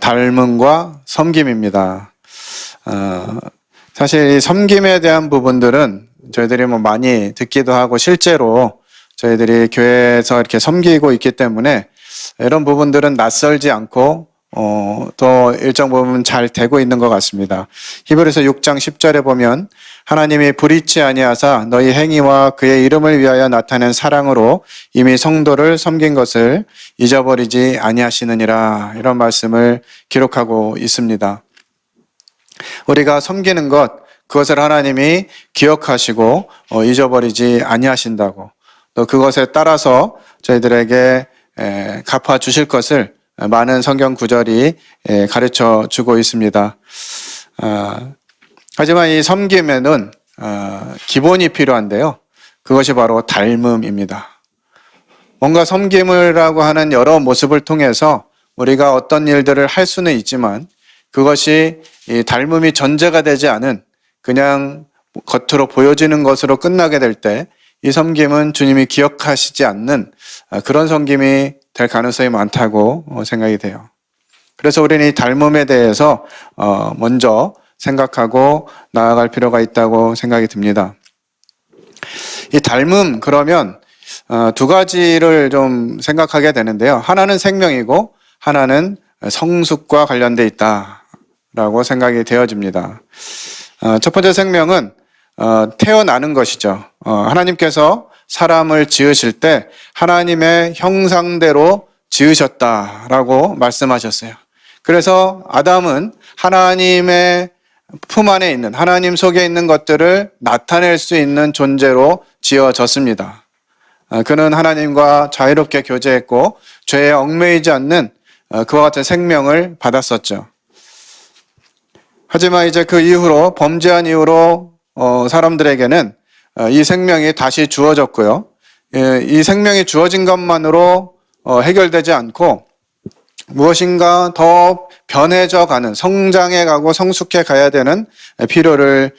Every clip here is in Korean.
닮음과 섬김입니다. 사실 이 섬김에 대한 부분들은 저희들이 많이 듣기도 하고 실제로 저희들이 교회에서 이렇게 섬기고 있기 때문에 이런 부분들은 낯설지 않고 또 일정 부분 잘 되고 있는 것 같습니다. 히브리서 6장 10절에 보면 하나님이 불의치 아니하사 너희 행위와 그의 이름을 위하여 나타낸 사랑으로 이미 성도를 섬긴 것을 잊어버리지 아니하시느니라, 이런 말씀을 기록하고 있습니다. 우리가 섬기는 것, 그것을 하나님이 기억하시고 잊어버리지 아니하신다고, 또 그것에 따라서 저희들에게 갚아주실 것을 많은 성경 구절이 가르쳐 주고 있습니다. 하지만 이 섬김에는 기본이 필요한데요. 그것이 바로 닮음입니다. 뭔가 섬김을 하고 하는 여러 모습을 통해서 우리가 어떤 일들을 할 수는 있지만 그것이 이 닮음이 전제가 되지 않은 그냥 겉으로 보여지는 것으로 끝나게 될 때 이 섬김은 주님이 기억하시지 않는 그런 섬김이 될 가능성이 많다고 생각이 돼요. 그래서 우리는 이 닮음에 대해서 먼저 생각하고 나아갈 필요가 있다고 생각이 듭니다. 이 닮음, 그러면 두 가지를 좀 생각하게 되는데요. 하나는 생명이고 하나는 성숙과 관련돼 있다라고 생각이 되어집니다. 첫 번째 생명은 태어나는 것이죠. 하나님께서 사람을 지으실 때 하나님의 형상대로 지으셨다라고 말씀하셨어요. 그래서 아담은 하나님의 품 안에 있는, 하나님 속에 있는 것들을 나타낼 수 있는 존재로 지어졌습니다. 그는 하나님과 자유롭게 교제했고 죄에 얽매이지 않는 그와 같은 생명을 받았었죠. 하지만 이제 그 이후로, 범죄한 이후로 사람들에게는 이 생명이 다시 주어졌고요. 이 생명이 주어진 것만으로 해결되지 않고 무엇인가 더 변해져 가는, 성장해 가고 성숙해 가야 되는 필요를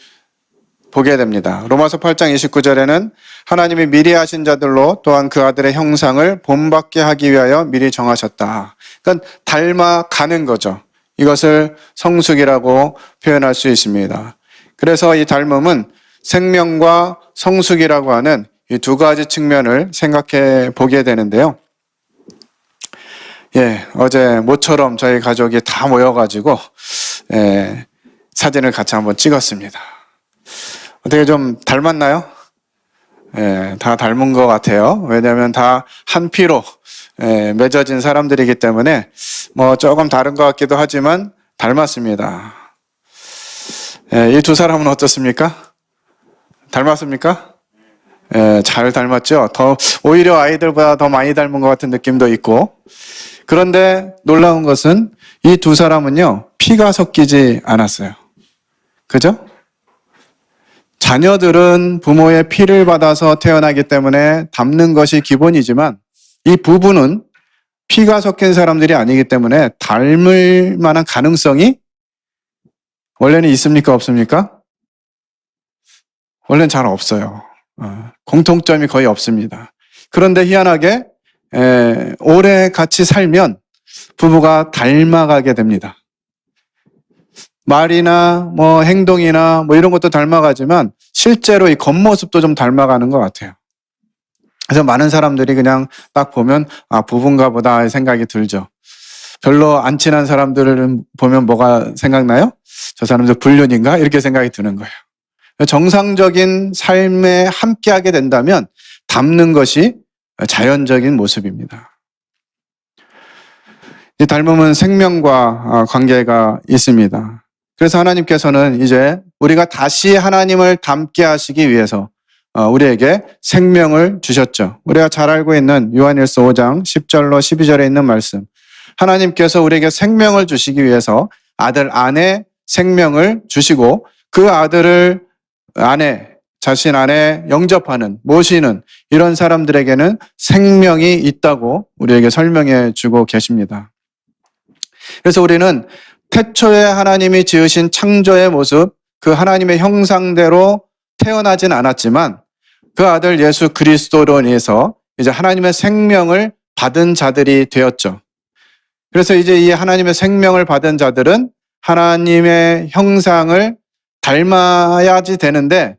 보게 됩니다. 로마서 8장 29절에는 하나님이 미리 하신 자들로 또한 그 아들의 형상을 본받게 하기 위하여 미리 정하셨다. 그러니까 닮아가는 거죠. 이것을 성숙이라고 표현할 수 있습니다. 그래서 이 닮음은 생명과 성숙이라고 하는 이 두 가지 측면을 생각해 보게 되는데요. 어제 모처럼 저희 가족이 다 모여가지고 사진을 같이 한번 찍었습니다. 어떻게 좀 닮았나요? 다 닮은 것 같아요. 왜냐하면 다 한 피로 맺어진 사람들이기 때문에 조금 다른 것 같기도 하지만 닮았습니다. 이 두 사람은 어떻습니까? 닮았습니까? 잘 닮았죠? 오히려 아이들보다 더 많이 닮은 것 같은 느낌도 있고. 그런데 놀라운 것은 이 두 사람은요, 피가 섞이지 않았어요. 그죠? 자녀들은 부모의 피를 받아서 태어나기 때문에 닮는 것이 기본이지만 이 부부는 피가 섞인 사람들이 아니기 때문에 닮을 만한 가능성이 원래는 있습니까? 없습니까? 원래는 잘 없어요. 공통점이 거의 없습니다. 그런데 희한하게 오래 같이 살면 부부가 닮아가게 됩니다. 말이나 행동이나 이런 것도 닮아가지만 실제로 이 겉모습도 좀 닮아가는 것 같아요. 그래서 많은 사람들이 그냥 딱 보면 부부인가 보다 생각이 들죠. 별로 안 친한 사람들을 보면 뭐가 생각나요? 저 사람들 불륜인가? 이렇게 생각이 드는 거예요. 정상적인 삶에 함께하게 된다면 닮는 것이 자연적인 모습입니다. 이 닮음은 생명과 관계가 있습니다. 그래서 하나님께서는 이제 우리가 다시 하나님을 닮게 하시기 위해서 우리에게 생명을 주셨죠. 우리가 잘 알고 있는 요한일서 5장 10절로 12절에 있는 말씀. 하나님께서 우리에게 생명을 주시기 위해서 아들 안에 생명을 주시고 그 아들을 자신 안에 영접하는, 모시는 이런 사람들에게는 생명이 있다고 우리에게 설명해 주고 계십니다. 그래서 우리는 태초에 하나님이 지으신 창조의 모습, 그 하나님의 형상대로 태어나진 않았지만 그 아들 예수 그리스도로 인해서 이제 하나님의 생명을 받은 자들이 되었죠. 그래서 이제 이 하나님의 생명을 받은 자들은 하나님의 형상을 닮아야지 되는데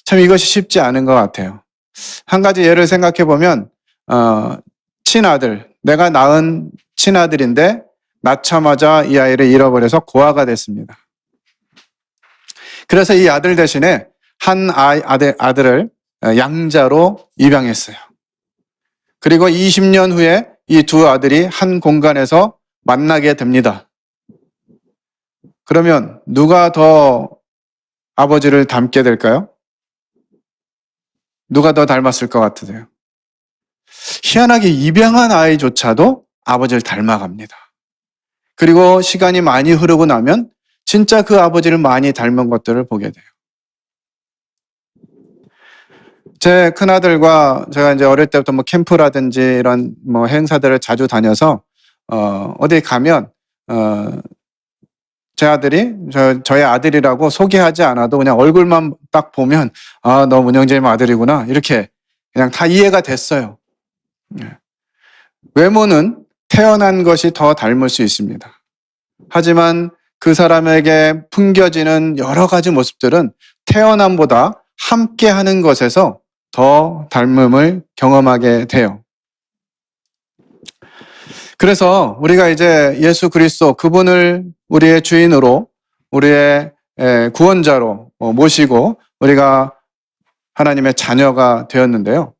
참 이것이 쉽지 않은 것 같아요. 한 가지 예를 생각해 보면 친아들, 내가 낳은 친아들인데 낳자마자 이 아이를 잃어버려서 고아가 됐습니다. 그래서 이 아들 대신에 한 아들을 양자로 입양했어요. 그리고 20년 후에 이 두 아들이 한 공간에서 만나게 됩니다. 그러면 누가 더 아버지를 닮게 될까요? 누가 더 닮았을 것 같으세요? 희한하게 입양한 아이조차도 아버지를 닮아갑니다. 그리고 시간이 많이 흐르고 나면 진짜 그 아버지를 많이 닮은 것들을 보게 돼요. 제 큰아들과 제가 이제 어릴 때부터 뭐 캠프라든지 이런 뭐 행사들을 자주 다녀서 어디 가면 제 아들이 저의 아들이라고 소개하지 않아도 그냥 얼굴만 딱 보면 아, 너 문영재님 아들이구나 이렇게 그냥 다 이해가 됐어요. 외모는 태어난 것이 더 닮을 수 있습니다. 하지만 그 사람에게 풍겨지는 여러 가지 모습들은 태어남보다 함께 하는 것에서 더 닮음을 경험하게 돼요. 그래서 우리가 이제 예수 그리스도 그분을 우리의 주인으로 우리의 구원자로 모시고 우리가 하나님의 자녀가 되었는데요.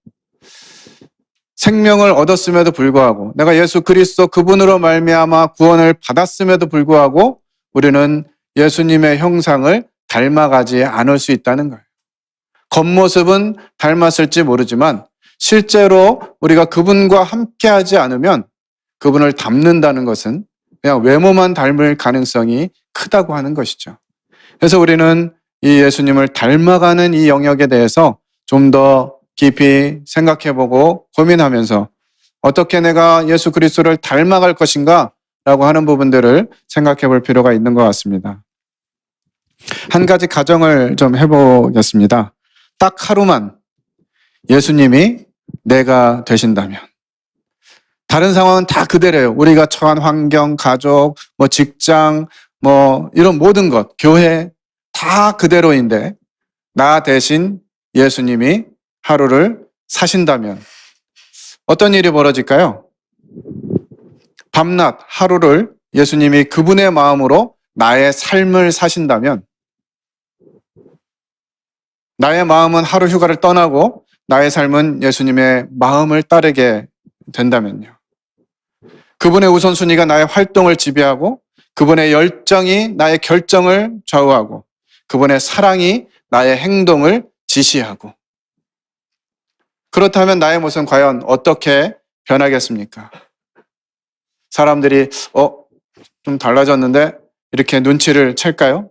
생명을 얻었음에도 불구하고 내가 예수 그리스도 그분으로 말미암아 구원을 받았음에도 불구하고 우리는 예수님의 형상을 닮아가지 않을 수 있다는 거예요. 겉모습은 닮았을지 모르지만 실제로 우리가 그분과 함께하지 않으면 그분을 닮는다는 것은 그냥 외모만 닮을 가능성이 크다고 하는 것이죠. 그래서 우리는 이 예수님을 닮아가는 이 영역에 대해서 좀 더 깊이 생각해보고 고민하면서 어떻게 내가 예수 그리스도를 닮아갈 것인가 라고 하는 부분들을 생각해 볼 필요가 있는 것 같습니다. 한 가지 가정을 좀 해보겠습니다. 딱 하루만 예수님이 내가 되신다면 다른 상황은 다 그대로예요. 우리가 처한 환경, 가족, 뭐 직장, 뭐 이런 모든 것, 교회 다 그대로인데 나 대신 예수님이 하루를 사신다면 어떤 일이 벌어질까요? 밤낮 하루를 예수님이 그분의 마음으로 나의 삶을 사신다면 나의 마음은 하루 휴가를 떠나고 나의 삶은 예수님의 마음을 따르게 된다면요. 그분의 우선순위가 나의 활동을 지배하고 그분의 열정이 나의 결정을 좌우하고 그분의 사랑이 나의 행동을 지시하고 그렇다면 나의 모습은 과연 어떻게 변하겠습니까? 사람들이 좀 달라졌는데 이렇게 눈치를 챌까요?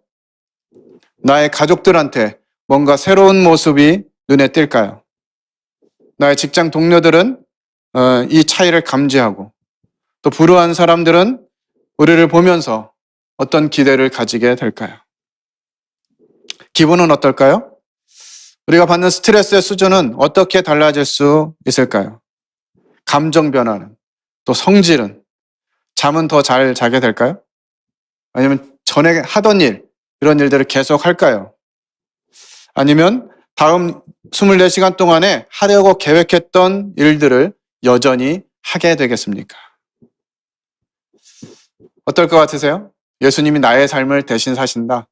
나의 가족들한테 뭔가 새로운 모습이 눈에 띌까요? 나의 직장 동료들은 이 차이를 감지하고 또 불우한 사람들은 우리를 보면서 어떤 기대를 가지게 될까요? 기분은 어떨까요? 우리가 받는 스트레스의 수준은 어떻게 달라질 수 있을까요? 감정 변화는, 또 성질은, 잠은 더 잘 자게 될까요? 아니면 전에 하던 일, 이런 일들을 계속 할까요? 아니면 다음 24시간 동안에 하려고 계획했던 일들을 여전히 하게 되겠습니까? 어떨 것 같으세요? 예수님이 나의 삶을 대신 사신다.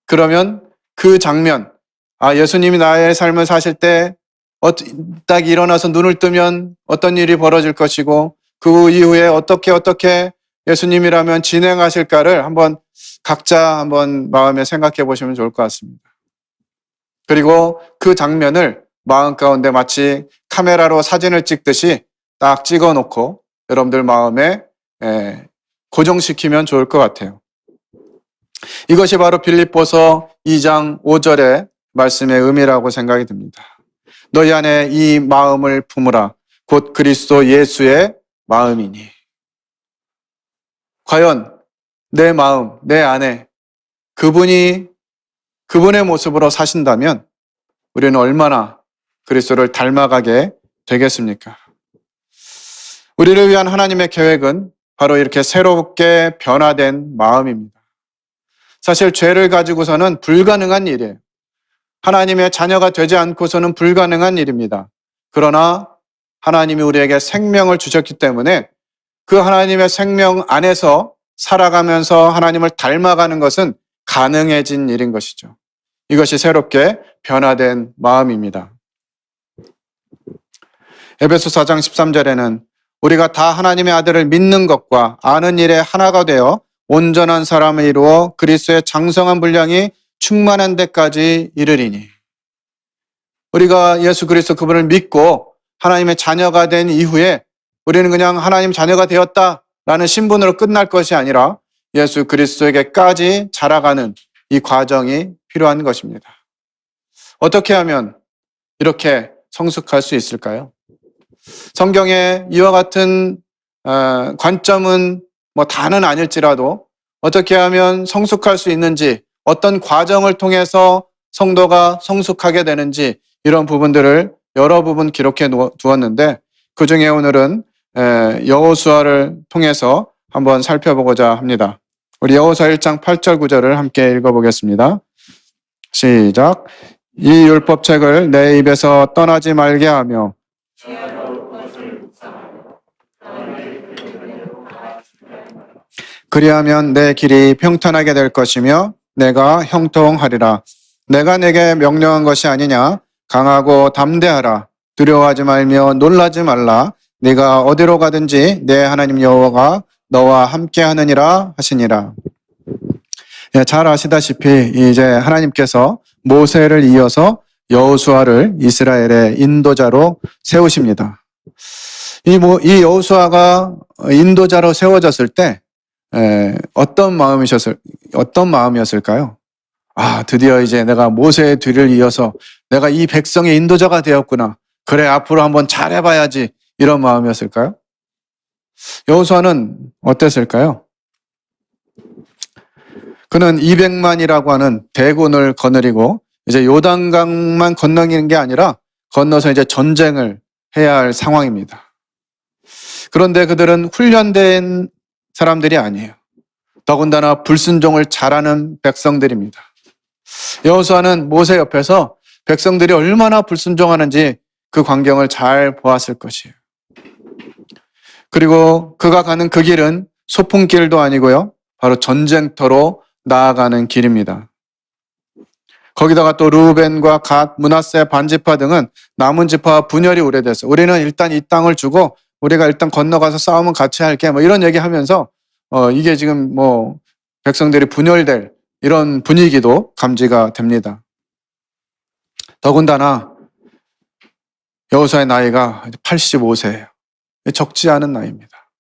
그러면 그 장면, 예수님이 나의 삶을 사실 때 딱 일어나서 눈을 뜨면 어떤 일이 벌어질 것이고 그 이후에 어떻게 예수님이라면 진행하실까를 한번 각자 한번 마음에 생각해 보시면 좋을 것 같습니다. 그리고 그 장면을 마음 가운데 마치 카메라로 사진을 찍듯이 딱 찍어 놓고 여러분들 마음에 고정시키면 좋을 것 같아요. 이것이 바로 빌립보서 2장 5절의 말씀의 의미라고 생각이 듭니다. 너희 안에 이 마음을 품으라. 곧 그리스도 예수의 마음이니. 과연 내 마음, 내 안에 그분의 모습으로 사신다면 우리는 얼마나 그리스도를 닮아가게 되겠습니까? 우리를 위한 하나님의 계획은 바로 이렇게 새롭게 변화된 마음입니다. 사실 죄를 가지고서는 불가능한 일이에요. 하나님의 자녀가 되지 않고서는 불가능한 일입니다. 그러나 하나님이 우리에게 생명을 주셨기 때문에 그 하나님의 생명 안에서 살아가면서 하나님을 닮아가는 것은 가능해진 일인 것이죠. 이것이 새롭게 변화된 마음입니다. 에베소 4장 13절에는 우리가 다 하나님의 아들을 믿는 것과 아는 일에 하나가 되어 온전한 사람을 이루어 그리스도의 장성한 분량이 충만한 데까지 이르리니, 우리가 예수 그리스도 그분을 믿고 하나님의 자녀가 된 이후에 우리는 그냥 하나님 자녀가 되었다라는 신분으로 끝날 것이 아니라 예수 그리스도에게까지 자라가는 이 과정이 필요한 것입니다. 어떻게 하면 이렇게 성숙할 수 있을까요? 성경에 이와 같은 관점은 다는 아닐지라도 어떻게 하면 성숙할 수 있는지, 어떤 과정을 통해서 성도가 성숙하게 되는지, 이런 부분들을 여러 부분 기록해 두었는데 그 중에 오늘은 여호수아를 통해서 한번 살펴보고자 합니다. 우리 여호수아 1장 8절 9절을 함께 읽어보겠습니다. 시작. 이 율법책을 내 입에서 떠나지 말게 하며 그리하면 내 길이 평탄하게 될 것이며 내가 형통하리라. 내가 내게 명령한 것이 아니냐. 강하고 담대하라. 두려워하지 말며 놀라지 말라. 네가 어디로 가든지 내 하나님 여호와가 너와 함께 하느니라 하시니라. 잘 아시다시피 이제 하나님께서 모세를 이어서 여호수아를 이스라엘의 인도자로 세우십니다. 이 여호수아가 인도자로 세워졌을 때 어떤 마음이었을까요? 드디어 이제 내가 모세의 뒤를 이어서 내가 이 백성의 인도자가 되었구나. 그래, 앞으로 한번 잘해봐야지. 이런 마음이었을까요? 여호수아는 어땠을까요? 그는 200만이라고 하는 대군을 거느리고 이제 요단강만 건너는 게 아니라 건너서 이제 전쟁을 해야 할 상황입니다. 그런데 그들은 훈련된 사람들이 아니에요. 더군다나 불순종을 잘하는 백성들입니다. 여호수아는 모세 옆에서 백성들이 얼마나 불순종하는지 그 광경을 잘 보았을 것이에요. 그리고 그가 가는 그 길은 소풍길도 아니고요, 바로 전쟁터로 나아가는 길입니다. 거기다가 또 루벤과 갓, 므낫세, 반지파 등은 남은 지파와 분열이 오래돼서 우리는 일단 이 땅을 주고 우리가 일단 건너가서 싸움은 같이 할게, 이런 얘기하면서 이게 지금 백성들이 분열될 이런 분위기도 감지가 됩니다. 더군다나 여호수아의 나이가 85세예요. 적지 않은 나이입니다.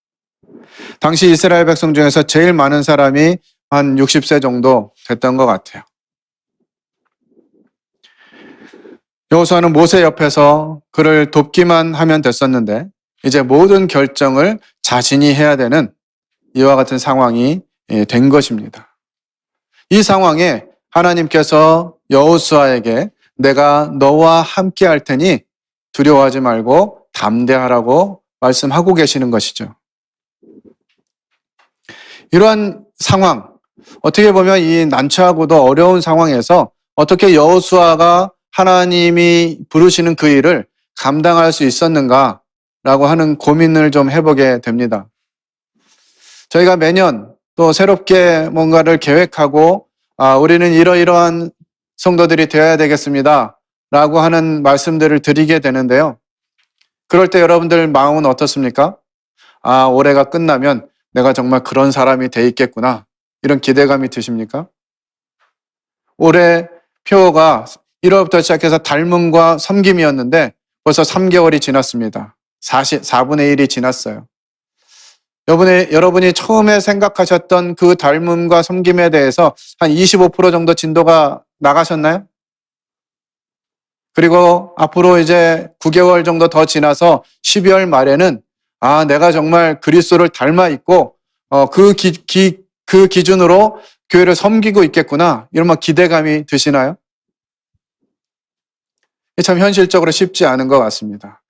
당시 이스라엘 백성 중에서 제일 많은 사람이 한 60세 정도 됐던 것 같아요. 여호수아는 모세 옆에서 그를 돕기만 하면 됐었는데 이제 모든 결정을 자신이 해야 되는 이와 같은 상황이 된 것입니다. 이 상황에 하나님께서 여호수아에게 내가 너와 함께 할 테니 두려워하지 말고 담대하라고 말씀하고 계시는 것이죠. 이러한 상황, 어떻게 보면 이 난처하고도 어려운 상황에서 어떻게 여호수아가 하나님이 부르시는 그 일을 감당할 수 있었는가라고 하는 고민을 좀 해보게 됩니다. 저희가 매년 또 새롭게 뭔가를 계획하고 우리는 이러이러한 성도들이 되어야 되겠습니다 라고 하는 말씀들을 드리게 되는데요. 그럴 때 여러분들 마음은 어떻습니까? 올해가 끝나면 내가 정말 그런 사람이 돼 있겠구나, 이런 기대감이 드십니까? 올해 표가 1월부터 시작해서 닮음과 섬김이었는데 벌써 3개월이 지났습니다. 4분의 1이 지났어요. 여러분이 처음에 생각하셨던 그 닮음과 섬김에 대해서 한 25% 정도 진도가 나가셨나요? 그리고 앞으로 이제 9개월 정도 더 지나서 12월 말에는 내가 정말 그리스도를 닮아 있고 그 기준으로 교회를 섬기고 있겠구나, 이런 기대감이 드시나요? 참 현실적으로 쉽지 않은 것 같습니다.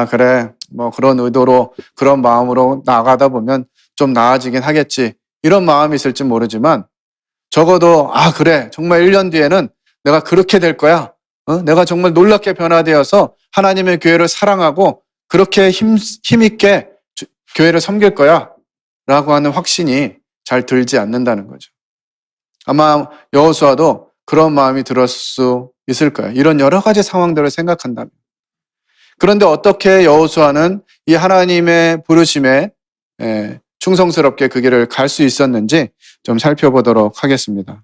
그래, 그런 의도로 그런 마음으로 나가다 보면 좀 나아지긴 하겠지. 이런 마음이 있을지 모르지만 적어도 그래. 정말 1년 뒤에는 내가 그렇게 될 거야. 내가 정말 놀랍게 변화되어서 하나님의 교회를 사랑하고 그렇게 힘있게 교회를 섬길 거야. 라고 하는 확신이 잘 들지 않는다는 거죠. 아마 여호수아도 그런 마음이 들었을 수 있을 거예요. 이런 여러 가지 상황들을 생각한다면. 그런데 어떻게 여호수아는 이 하나님의 부르심에 충성스럽게 그 길을 갈 수 있었는지 좀 살펴보도록 하겠습니다.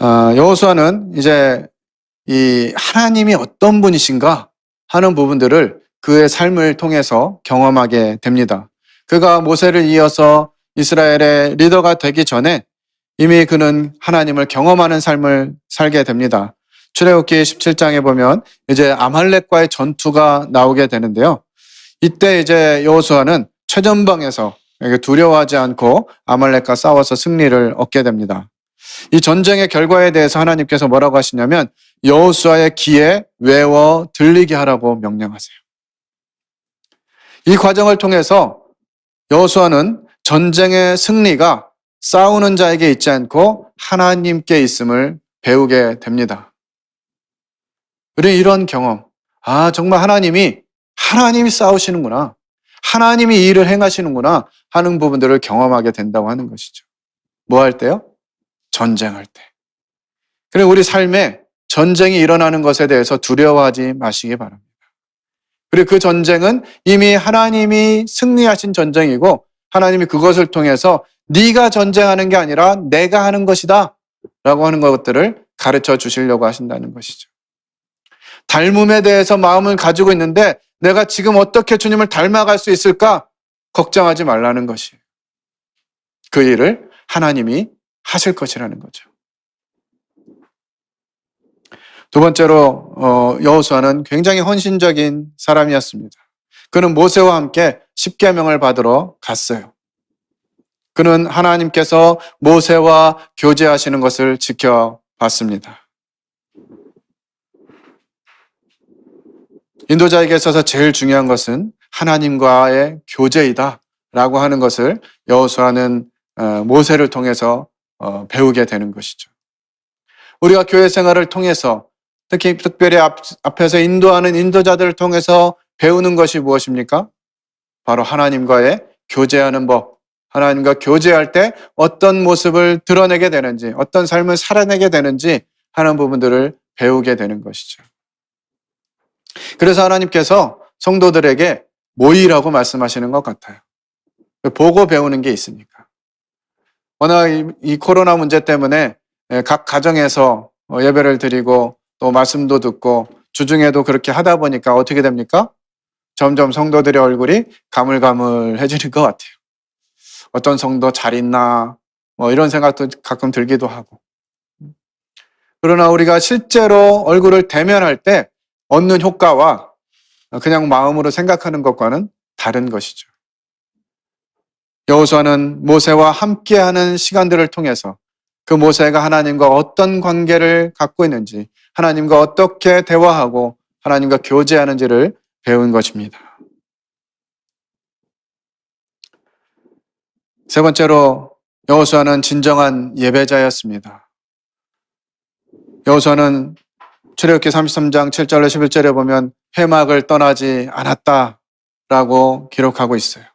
여호수아는 이제 이 하나님이 어떤 분이신가 하는 부분들을 그의 삶을 통해서 경험하게 됩니다. 그가 모세를 이어서 이스라엘의 리더가 되기 전에 이미 그는 하나님을 경험하는 삶을 살게 됩니다. 출애굽기 17장에 보면 이제 아말렉과의 전투가 나오게 되는데요. 이때 이제 여호수아는 최전방에서 두려워하지 않고 아말렉과 싸워서 승리를 얻게 됩니다. 이 전쟁의 결과에 대해서 하나님께서 뭐라고 하시냐면 여호수아의 귀에 외워 들리게 하라고 명령하세요. 이 과정을 통해서 여호수아는 전쟁의 승리가 싸우는 자에게 있지 않고 하나님께 있음을 배우게 됩니다. 우리 이런 경험, 정말 하나님이 싸우시는구나, 하나님이 이 일을 행하시는구나 하는 부분들을 경험하게 된다고 하는 것이죠. 뭐 할 때요? 전쟁할 때. 그리고 우리 삶에 전쟁이 일어나는 것에 대해서 두려워하지 마시기 바랍니다. 그리고 그 전쟁은 이미 하나님이 승리하신 전쟁이고 하나님이 그것을 통해서 네가 전쟁하는 게 아니라 내가 하는 것이다 라고 하는 것들을 가르쳐 주시려고 하신다는 것이죠. 닮음에 대해서 마음을 가지고 있는데 내가 지금 어떻게 주님을 닮아갈 수 있을까? 걱정하지 말라는 것이에요. 그 일을 하나님이 하실 것이라는 거죠. 두 번째로 여호수아는 굉장히 헌신적인 사람이었습니다. 그는 모세와 함께 십계명을 받으러 갔어요. 그는 하나님께서 모세와 교제하시는 것을 지켜봤습니다. 인도자에게 있어서 제일 중요한 것은 하나님과의 교제이다 라고 하는 것을 여호수아는 모세를 통해서 배우게 되는 것이죠. 우리가 교회 생활을 통해서 특별히 앞에서 인도하는 인도자들을 통해서 배우는 것이 무엇입니까? 바로 하나님과의 교제하는 법, 하나님과 교제할 때 어떤 모습을 드러내게 되는지, 어떤 삶을 살아내게 되는지 하는 부분들을 배우게 되는 것이죠. 그래서 하나님께서 성도들에게 모이라고 말씀하시는 것 같아요. 보고 배우는 게 있으니까. 워낙 이 코로나 문제 때문에 각 가정에서 예배를 드리고 또 말씀도 듣고 주중에도 그렇게 하다 보니까 어떻게 됩니까? 점점 성도들의 얼굴이 가물가물해지는 것 같아요. 어떤 성도 잘 있나 이런 생각도 가끔 들기도 하고. 그러나 우리가 실제로 얼굴을 대면할 때 얻는 효과와 그냥 마음으로 생각하는 것과는 다른 것이죠. 여호수아는 모세와 함께하는 시간들을 통해서 그 모세가 하나님과 어떤 관계를 갖고 있는지, 하나님과 어떻게 대화하고 하나님과 교제하는지를 배운 것입니다. 세 번째로 여호수아는 진정한 예배자였습니다. 여호수아는 출애굽기 33장 7절로 11절에 보면 회막을 떠나지 않았다라고 기록하고 있어요.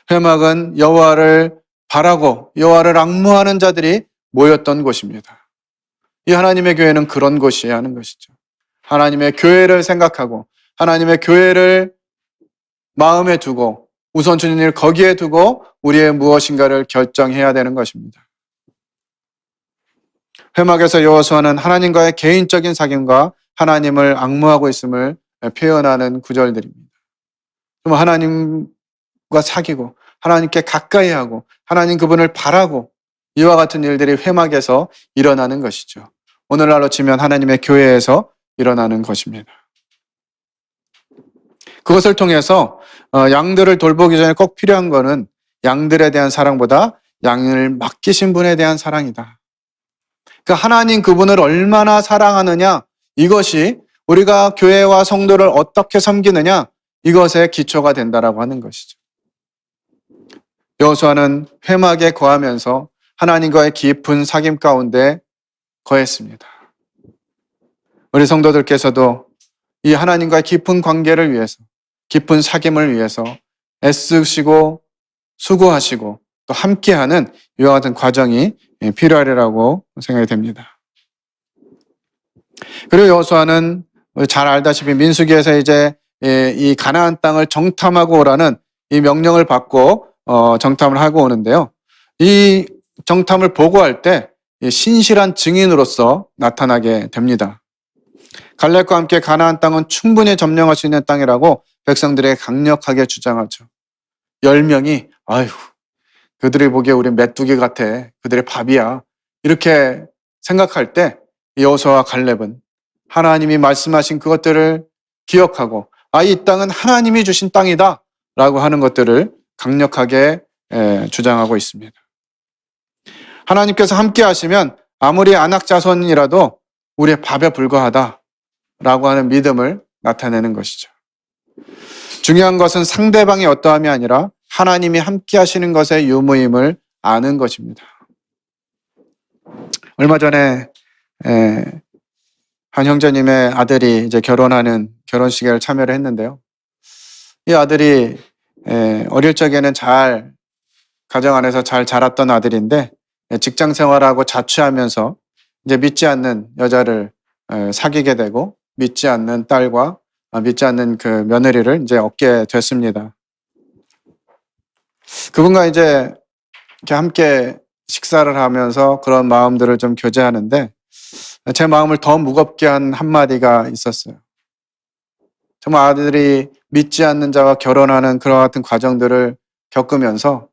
회막은 여호와를 바라고 여호와를 앙무하는 자들이 모였던 곳입니다. 이 하나님의 교회는 그런 곳이어야 하는 것이죠. 하나님의 교회를 생각하고 하나님의 교회를 마음에 두고 우선순위를 거기에 두고 우리의 무엇인가를 결정해야 되는 것입니다. 회막에서 여호수아는 하나님과의 개인적인 사귐과 하나님을 앙무하고 있음을 표현하는 구절들입니다. 좀 하나님과 사귀고 하나님께 가까이 하고 하나님 그분을 바라고 이와 같은 일들이 회막에서 일어나는 것이죠. 오늘날로 치면 하나님의 교회에서 일어나는 것입니다. 그것을 통해서 양들을 돌보기 전에 꼭 필요한 것은 양들에 대한 사랑보다 양을 맡기신 분에 대한 사랑이다. 그 하나님 그분을 얼마나 사랑하느냐, 이것이 우리가 교회와 성도를 어떻게 섬기느냐, 이것의 기초가 된다라고 하는 것이죠. 여호수아는 회막에 거하면서 하나님과의 깊은 사귐 가운데 거했습니다. 우리 성도들께서도 이 하나님과의 깊은 관계를 위해서, 깊은 사귐을 위해서 애쓰시고 수고하시고 또 함께하는 이와 같은 과정이 필요하리라고 생각이 됩니다. 그리고 여호수아는 잘 알다시피 민수기에서 이제 이 가나안 땅을 정탐하고 오라는 이 명령을 받고 정탐을 하고 오는데요. 이 정탐을 보고할 때 신실한 증인으로서 나타나게 됩니다. 갈렙과 함께 가나안 땅은 충분히 점령할 수 있는 땅이라고 백성들에게 강력하게 주장하죠. 10명이 아유 그들이 보기에 우리 메뚜기 같아. 그들의 밥이야. 이렇게 생각할 때 여호수아와 갈렙은 하나님이 말씀하신 그것들을 기억하고 이 땅은 하나님이 주신 땅이다 라고 하는 것들을 강력하게 주장하고 있습니다. 하나님께서 함께 하시면 아무리 안악자손이라도 우리의 밥에 불과하다 라고 하는 믿음을 나타내는 것이죠. 중요한 것은 상대방이 어떠함이 아니라 하나님이 함께 하시는 것의 유무임을 아는 것입니다. 얼마 전에 한 형제님의 아들이 이제 결혼하는 결혼식에 참여를 했는데요. 이 아들이 어릴 적에는 잘 가정 안에서 잘 자랐던 아들인데 직장 생활하고 자취하면서 이제 믿지 않는 여자를 사귀게 되고 믿지 않는 딸과 믿지 않는 그 며느리를 이제 얻게 됐습니다. 그분과 이제 이렇게 함께 식사를 하면서 그런 마음들을 좀 교제하는데 제 마음을 더 무겁게 한 한마디가 있었어요. 정말 아들이 믿지 않는 자와 결혼하는 그와 같은 과정들을 겪으면서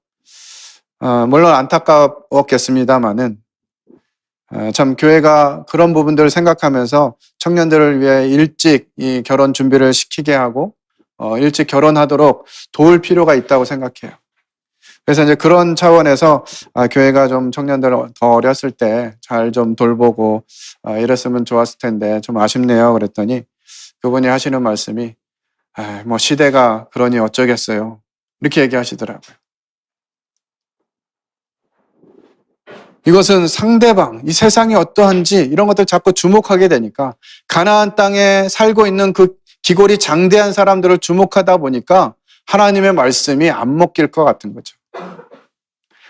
물론 안타까웠겠습니다마는 참 교회가 그런 부분들을 생각하면서 청년들을 위해 일찍 이 결혼 준비를 시키게 하고 일찍 결혼하도록 도울 필요가 있다고 생각해요. 그래서 이제 그런 차원에서 교회가 좀 청년들 더 어렸을 때 잘 좀 돌보고 이랬으면 좋았을 텐데 좀 아쉽네요. 그랬더니 그분이 하시는 말씀이 뭐 시대가 그러니 어쩌겠어요. 이렇게 얘기하시더라고요. 이것은 상대방, 이 세상이 어떠한지 이런 것들 자꾸 주목하게 되니까 가나안 땅에 살고 있는 그 기골이 장대한 사람들을 주목하다 보니까 하나님의 말씀이 안 먹힐 것 같은 거죠.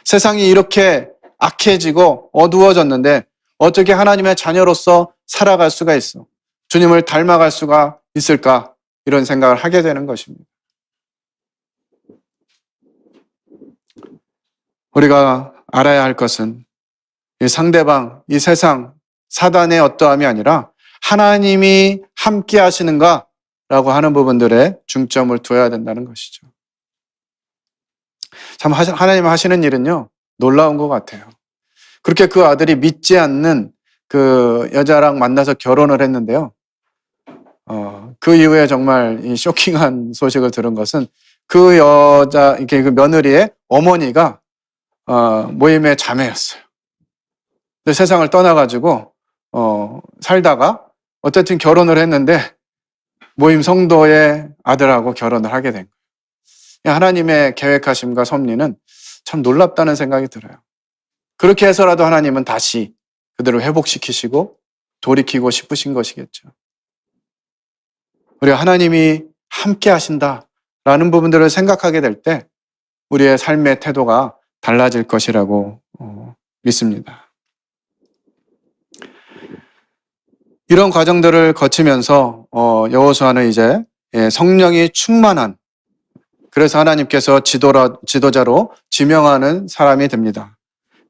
세상이 이렇게 악해지고 어두워졌는데 어떻게 하나님의 자녀로서 살아갈 수가 있어? 주님을 닮아갈 수가 있을까? 이런 생각을 하게 되는 것입니다. 우리가 알아야 할 것은 이 상대방, 이 세상, 사단의 어떠함이 아니라 하나님이 함께 하시는가라고 하는 부분들에 중점을 두어야 된다는 것이죠. 참 하나님 하시는 일은요, 놀라운 것 같아요. 그렇게 그 아들이 믿지 않는 그 여자랑 만나서 결혼을 했는데요. 그 이후에 정말 이 쇼킹한 소식을 들은 것은 그 여자, 이렇게 그 며느리의 어머니가 모임의 자매였어요. 근데 세상을 떠나가지고 살다가 어쨌든 결혼을 했는데 모임 성도의 아들하고 결혼을 하게 된 거예요. 하나님의 계획하심과 섭리는 참 놀랍다는 생각이 들어요. 그렇게 해서라도 하나님은 다시 그들을 회복시키시고 돌이키고 싶으신 것이겠죠. 우리가 하나님이 함께 하신다라는 부분들을 생각하게 될 때 우리의 삶의 태도가 달라질 것이라고 믿습니다. 이런 과정들을 거치면서 여호수아는 이제 성령이 충만한, 그래서 하나님께서 지도자로 지명하는 사람이 됩니다.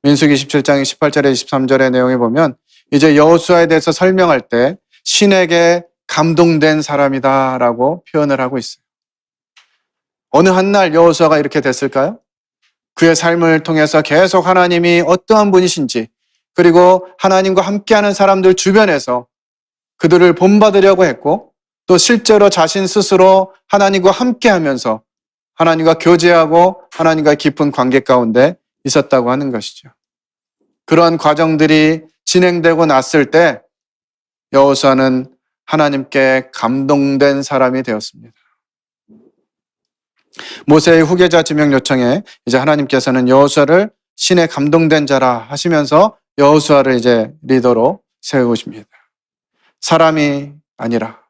민수기 17장 18절에 23절의 내용에 보면 이제 여호수아에 대해서 설명할 때 신에게 감동된 사람이다라고 표현을 하고 있어요. 어느 한날 여호수아가 이렇게 됐을까요? 그의 삶을 통해서 계속 하나님이 어떠한 분이신지, 그리고 하나님과 함께하는 사람들 주변에서 그들을 본받으려고 했고, 또 실제로 자신 스스로 하나님과 함께하면서 하나님과 교제하고 하나님과 깊은 관계 가운데 있었다고 하는 것이죠. 그러한 과정들이 진행되고 났을 때 여호수아는 하나님께 감동된 사람이 되었습니다. 모세의 후계자 지명 요청에 이제 하나님께서는 여호수아를 신에 감동된 자라 하시면서 여호수아를 이제 리더로 세우십니다.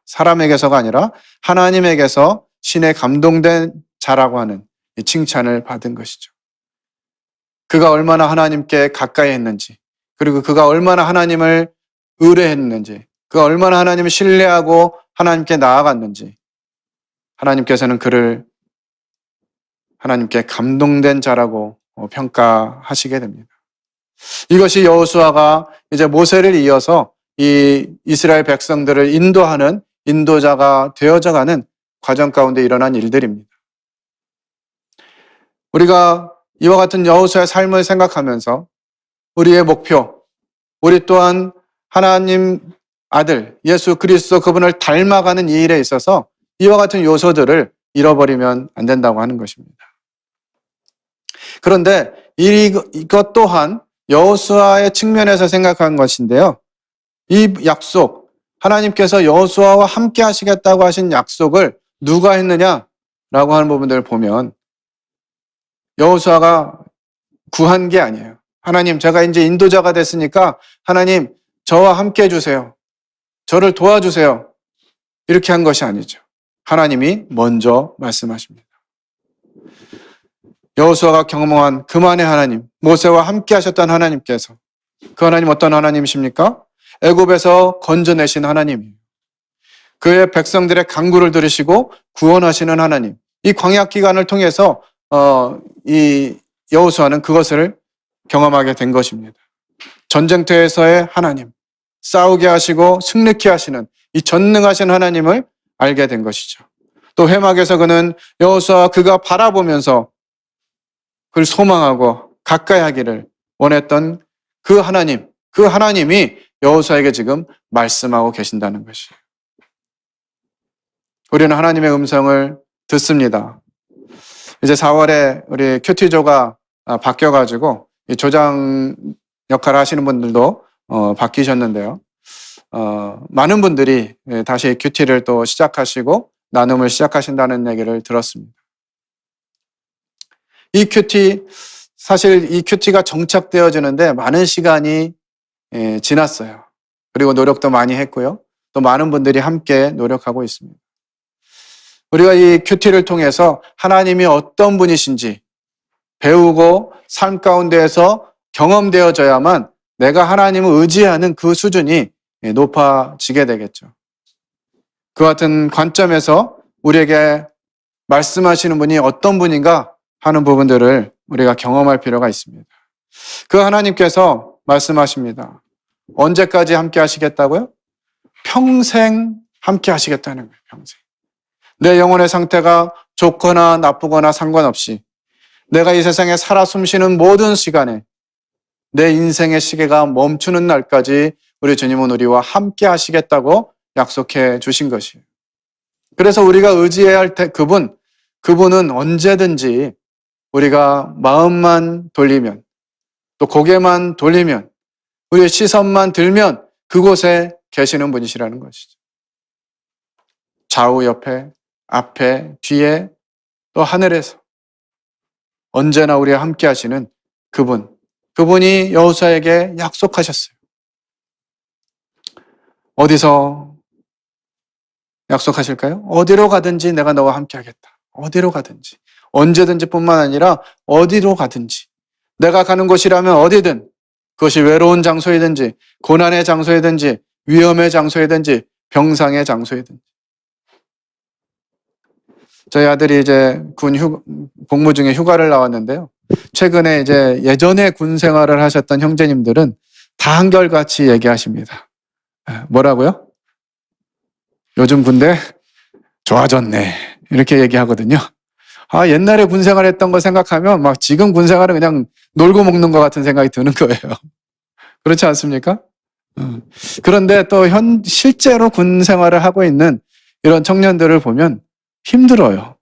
사람에게서가 아니라 하나님에게서 신에 감동된 자라고 하는 이 칭찬을 받은 것이죠. 그가 얼마나 하나님께 가까이 했는지, 그리고 그가 얼마나 하나님을 의뢰했는지, 그가 얼마나 하나님을 신뢰하고 하나님께 나아갔는지, 하나님께서는 그를 하나님께 감동된 자라고 평가하시게 됩니다. 이것이 여호수아가 이제 모세를 이어서 이 이스라엘 백성들을 인도하는 인도자가 되어져가는 과정 가운데 일어난 일들입니다. 우리가 이와 같은 여호수아의 삶을 생각하면서 우리의 목표, 우리 또한 하나님 아들 예수 그리스도 그분을 닮아가는 이 일에 있어서 이와 같은 요소들을 잃어버리면 안 된다고 하는 것입니다. 그런데 이것 또한 여호수아의 측면에서 생각한 것인데요. 이 약속, 하나님께서 여호수아와 함께 하시겠다고 하신 약속을 누가 했느냐라고 하는 부분들을 보면 여호수아가 구한 게 아니에요. 하나님, 제가 이제 인도자가 됐으니까 하나님, 저와 함께 해주세요. 저를 도와주세요. 이렇게 한 것이 아니죠. 하나님이 먼저 말씀하십니다. 여호수아가 경험한 그만의 하나님, 모세와 함께 하셨던 하나님께서 그 하나님 어떤 하나님이십니까? 애굽에서 건져내신 하나님이에요. 그의 백성들의 간구를 들으시고 구원하시는 하나님. 이 광야 기간을 통해서 이 여호수아는 그것을 경험하게 된 것입니다. 전쟁터에서의 하나님, 싸우게 하시고 승리케 하시는 이 전능하신 하나님을 알게 된 것이죠. 또 회막에서 그는 여호수아 그가 바라보면서 그를 소망하고 가까이 하기를 원했던 그 하나님이 여호수아에게 지금 말씀하고 계신다는 것이에요. 우리는 하나님의 음성을 듣습니다. 이제 4월에 우리 큐티조가 바뀌어가지고 이 조장 역할을 하시는 분들도 바뀌셨는데요. 많은 분들이 다시 큐티를 또 시작하시고 나눔을 시작하신다는 얘기를 들었습니다. 사실 이 큐티가 정착되어지는데 많은 시간이 지났어요. 그리고 노력도 많이 했고요. 또 많은 분들이 함께 노력하고 있습니다. 우리가 이 큐티를 통해서 하나님이 어떤 분이신지 배우고 삶 가운데에서 경험되어져야만 내가 하나님을 의지하는 그 수준이 높아지게 되겠죠. 그 같은 관점에서 우리에게 말씀하시는 분이 어떤 분인가 하는 부분들을 우리가 경험할 필요가 있습니다. 그 하나님께서 말씀하십니다. 언제까지 함께 하시겠다고요? 평생 함께 하시겠다는 거예요. 평생. 내 영혼의 상태가 좋거나 나쁘거나 상관없이 내가 이 세상에 살아 숨쉬는 모든 시간에 내 인생의 시계가 멈추는 날까지 우리 주님은 우리와 함께 하시겠다고 약속해 주신 것이에요. 그래서 우리가 의지해야 할 그분은 언제든지 우리가 마음만 돌리면 또 고개만 돌리면 우리의 시선만 들면 그곳에 계시는 분이시라는 것이죠. 좌우 옆에 앞에 뒤에 또 하늘에서 언제나 우리와 함께 하시는 그분이 여호수아에게 약속하셨어요. 어디서 약속하실까요? 어디로 가든지 내가 너와 함께 하겠다. 어디로 가든지. 언제든지 뿐만 아니라 어디로 가든지. 내가 가는 곳이라면 어디든 그것이 외로운 장소이든지 고난의 장소이든지 위험의 장소이든지 병상의 장소이든지. 저희 아들이 이제 복무 중에 휴가를 나왔는데요. 최근에 이제 예전에 군 생활을 하셨던 형제님들은 다 한결같이 얘기하십니다. 뭐라고요? 요즘 군대 좋아졌네. 이렇게 얘기하거든요. 옛날에 군 생활했던 거 생각하면 막 지금 군 생활은 그냥 놀고 먹는 것 같은 생각이 드는 거예요. 그렇지 않습니까? 그런데 또 실제로 군 생활을 하고 있는 이런 청년들을 보면 힘들어요.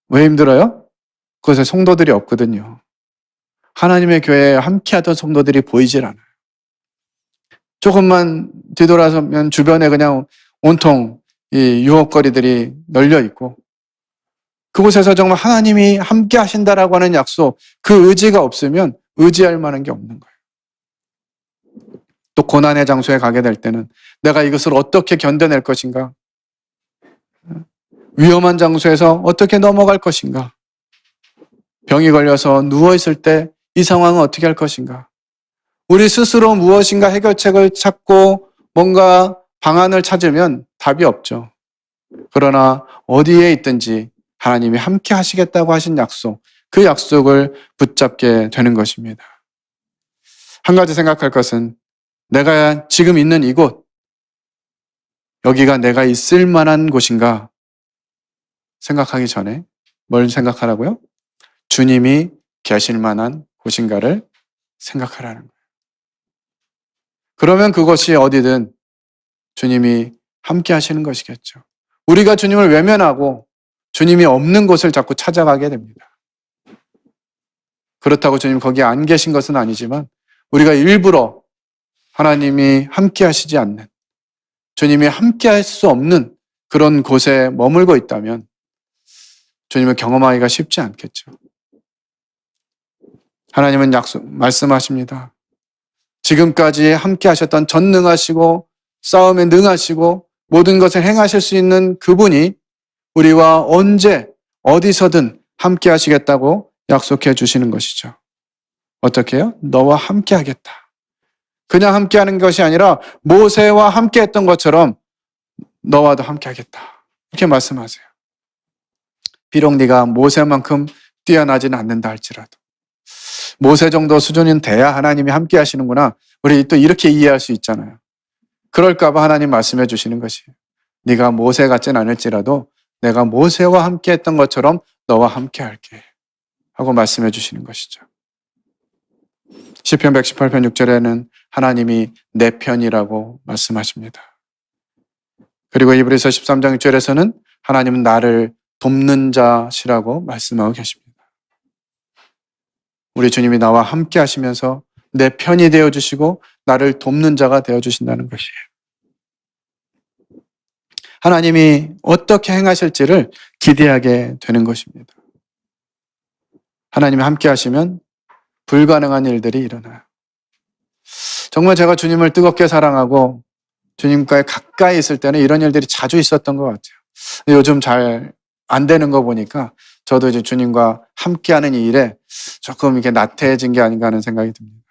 왜 힘들어요? 그것에 성도들이 없거든요. 하나님의 교회에 함께하던 성도들이 보이질 않아요. 조금만 뒤돌아서면 주변에 그냥 온통 이 유혹거리들이 널려 있고 그곳에서 정말 하나님이 함께 하신다라고 하는 약속, 그 의지가 없으면 의지할 만한 게 없는 거예요. 또 고난의 장소에 가게 될 때는 내가 이것을 어떻게 견뎌낼 것인가? 위험한 장소에서 어떻게 넘어갈 것인가? 병이 걸려서 누워있을 때 이 상황은 어떻게 할 것인가? 우리 스스로 무엇인가 해결책을 찾고 뭔가 방안을 찾으면 답이 없죠. 그러나 어디에 있든지 하나님이 함께 하시겠다고 하신 약속, 그 약속을 붙잡게 되는 것입니다. 한 가지 생각할 것은 내가 지금 있는 이곳, 여기가 내가 있을 만한 곳인가 생각하기 전에 뭘 생각하라고요? 주님이 계실 만한 곳인가를 생각하라는 거예요. 그러면 그것이 어디든 주님이 함께 하시는 것이겠죠. 우리가 주님을 외면하고 주님이 없는 곳을 자꾸 찾아가게 됩니다. 그렇다고 주님 거기 안 계신 것은 아니지만 우리가 일부러 하나님이 함께 하시지 않는, 주님이 함께 할 수 없는 그런 곳에 머물고 있다면 주님을 경험하기가 쉽지 않겠죠. 하나님은 말씀하십니다. 지금까지 함께 하셨던 전능하시고 싸움에 능하시고 모든 것을 행하실 수 있는 그분이 우리와 언제 어디서든 함께 하시겠다고 약속해 주시는 것이죠. 어떻게 해요? 너와 함께 하겠다. 그냥 함께 하는 것이 아니라 모세와 함께 했던 것처럼 너와도 함께 하겠다. 이렇게 말씀하세요. 비록 네가 모세만큼 뛰어나지는 않는다 할지라도 모세 정도 수준은 돼야 하나님이 함께 하시는구나. 우리 또 이렇게 이해할 수 있잖아요. 그럴까 봐 하나님 말씀해 주시는 것이에요. 네가 모세 같진 않을지라도 내가 모세와 함께 했던 것처럼 너와 함께 할게 하고 말씀해 주시는 것이죠. 시편 118편 6절에는 하나님이 내 편이라고 말씀하십니다. 그리고 이브리서 13장 6절에서는 하나님은 나를 돕는 자시라고 말씀하고 계십니다. 우리 주님이 나와 함께 하시면서 내 편이 되어주시고 나를 돕는 자가 되어주신다는 것이에요. 하나님이 어떻게 행하실지를 기대하게 되는 것입니다. 하나님이 함께 하시면 불가능한 일들이 일어나요. 정말 제가 주님을 뜨겁게 사랑하고 주님과 가까이 있을 때는 이런 일들이 자주 있었던 것 같아요. 요즘 잘 안 되는 거 보니까 저도 이제 주님과 함께하는 이 일에 조금 이렇게 나태해진 게 아닌가 하는 생각이 듭니다.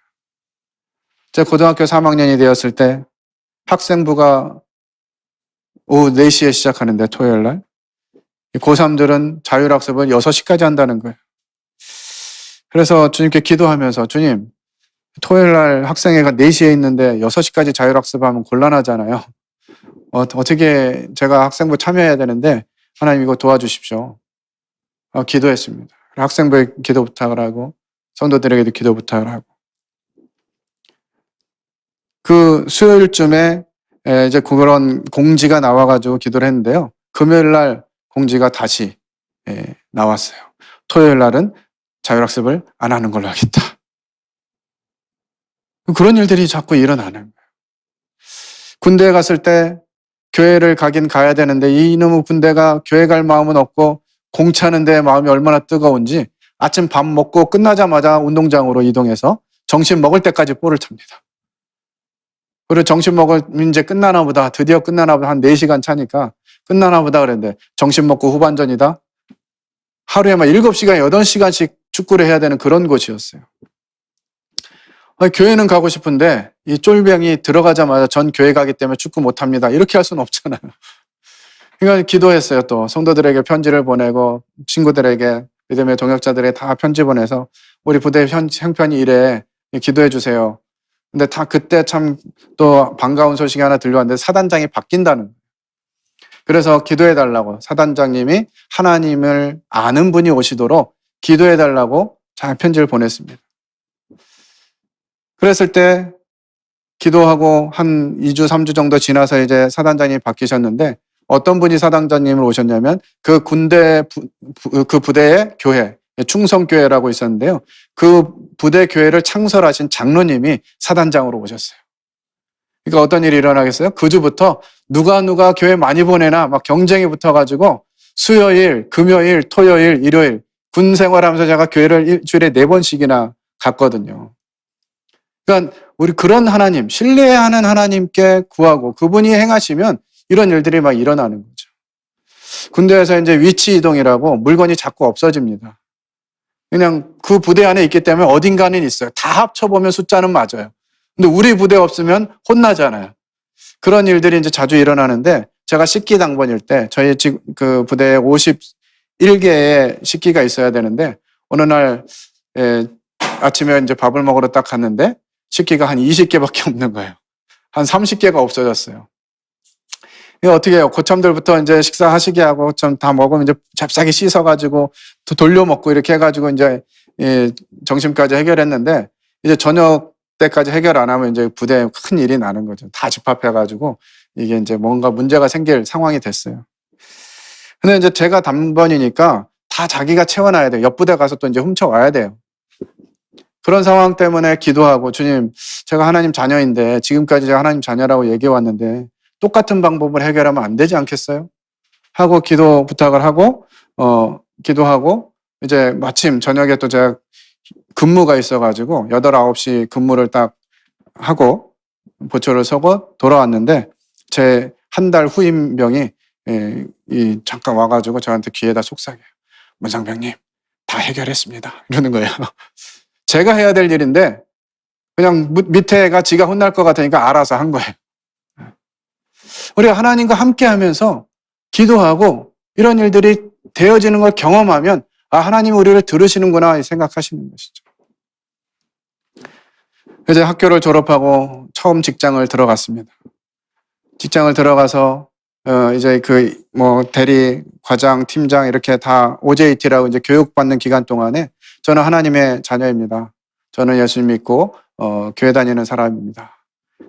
제가 고등학교 3학년이 되었을 때 학생부가 오후 4시에 시작하는데 토요일 날 고3들은 자율학습을 6시까지 한다는 거예요. 그래서 주님께 기도하면서 주님, 토요일 날 학생회가 4시에 있는데 6시까지 자율학습하면 곤란하잖아요. 어떻게 제가 학생부 참여해야 되는데 하나님 이거 도와주십시오. 기도했습니다. 학생부에 기도 부탁을 하고 성도들에게도 기도 부탁을 하고 그 수요일쯤에 이제 그런 공지가 나와가지고 기도를 했는데요. 금요일 날 공지가 다시 나왔어요. 토요일 날은 자율학습을 안 하는 걸로 하겠다. 그런 일들이 자꾸 일어나는 거예요. 군대에 갔을 때 교회를 가긴 가야 되는데 이놈의 군대가 교회 갈 마음은 없고 공차는 데 마음이 얼마나 뜨거운지 아침 밥 먹고 끝나자마자 운동장으로 이동해서 점심 먹을 때까지 볼을 찹니다. 그리고 점심 먹으면 이제 끝나나 보다, 드디어 끝나나 보다, 한 4시간 차니까 끝나나 보다 그랬는데 점심 먹고 후반전이다. 하루에 막 7시간, 8시간씩 축구를 해야 되는 그런 곳이었어요. 교회는 가고 싶은데 이 쫄병이 들어가자마자 전 교회 가기 때문에 축구 못합니다. 이렇게 할 수는 없잖아요. 그러니까 기도했어요. 또 성도들에게 편지를 보내고 친구들에게 믿음의 동역자들에게 다 편지 보내서 우리 부대 형편이 이래 기도해 주세요. 근데 다 그때 참 또 반가운 소식이 하나 들려왔는데 사단장이 바뀐다는 거예요. 그래서 기도해 달라고 사단장님이 하나님을 아는 분이 오시도록 기도해 달라고 잘 편지를 보냈습니다. 그랬을 때 기도하고 한 2주, 3주 정도 지나서 이제 사단장님이 바뀌셨는데 어떤 분이 사단장님을 오셨냐면 그 군대, 그 부대의 교회, 충성교회라고 있었는데요. 그 부대 교회를 창설하신 장로님이 사단장으로 오셨어요. 그러니까 어떤 일이 일어나겠어요? 그 주부터 누가 교회 많이 보내나 막 경쟁이 붙어가지고 수요일, 금요일, 토요일, 일요일 군 생활하면서 제가 교회를 일주일에 4번씩이나 갔거든요. 그러니까 우리 그런 하나님, 신뢰하는 하나님께 구하고 그분이 행하시면 이런 일들이 막 일어나는 거죠. 군대에서 이제 위치 이동이라고 물건이 자꾸 없어집니다. 그냥 그 부대 안에 있기 때문에 어딘가는 있어요. 다 합쳐보면 숫자는 맞아요. 근데 우리 부대 없으면 혼나잖아요. 그런 일들이 이제 자주 일어나는데 제가 식기 당번일 때 저희 그 부대에 51개의 식기가 있어야 되는데 어느 날 아침에 이제 밥을 먹으러 딱 갔는데 식기가 한 20개밖에 없는 거예요. 한 30개가 없어졌어요. 이거 어떻게 해요? 고참들부터 이제 식사하시게 하고 좀 다 먹으면 이제 잽싸게 씻어가지고 또 돌려 먹고 이렇게 해가지고 이제 점심까지 해결했는데 이제 저녁 때까지 해결 안 하면 이제 부대에 큰 일이 나는 거죠. 다 집합해가지고 이게 이제 뭔가 문제가 생길 상황이 됐어요. 근데 이제 제가 단번이니까 다 자기가 채워놔야 돼요. 옆 부대 가서 또 이제 훔쳐와야 돼요. 그런 상황 때문에 기도하고 주님, 제가 하나님 자녀인데 지금까지 제가 하나님 자녀라고 얘기해 왔는데 똑같은 방법을 해결하면 안 되지 않겠어요? 하고 기도 부탁을 하고 기도하고 이제 마침 저녁에 또 제가 근무가 있어가지고 8, 9시 근무를 딱 하고 보초를 서고 돌아왔는데 제 한 달 후임병이 잠깐 와가지고 저한테 귀에다 속삭여요. 문상병님 다 해결했습니다. 이러는 거예요. 제가 해야 될 일인데 그냥 밑에가 지가 혼날 것 같으니까 알아서 한 거예요. 우리가 하나님과 함께 하면서 기도하고 이런 일들이 되어지는 걸 경험하면 아, 하나님이 우리를 들으시는구나 생각하시는 것이죠. 이제 학교를 졸업하고 처음 직장을 들어갔습니다. 직장을 들어가서 이제 대리, 과장, 팀장 이렇게 다 OJT라고 이제 교육받는 기간 동안에 저는 하나님의 자녀입니다. 저는 예수 믿고 교회 다니는 사람입니다.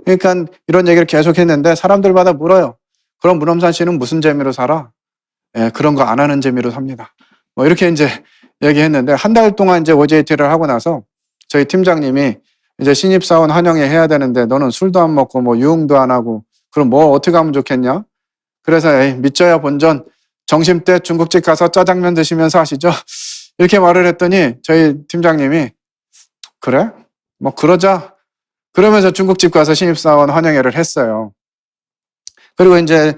그러니까 이런 얘기를 계속 했는데 사람들마다 물어요. 그럼 문엄산 씨는 무슨 재미로 살아? 그런 거 안 하는 재미로 삽니다. 뭐 이렇게 이제 얘기했는데 한 달 동안 이제 OJT를 하고 나서 저희 팀장님이 이제 신입사원 환영회 해야 되는데 너는 술도 안 먹고 뭐 유흥도 안 하고 그럼 뭐 어떻게 하면 좋겠냐? 그래서 믿져야 본전 점심때 중국집 가서 짜장면 드시면서 하시죠. 이렇게 말을 했더니 저희 팀장님이 그래? 뭐 그러자. 그러면서 중국집 가서 신입사원 환영회를 했어요. 그리고 이제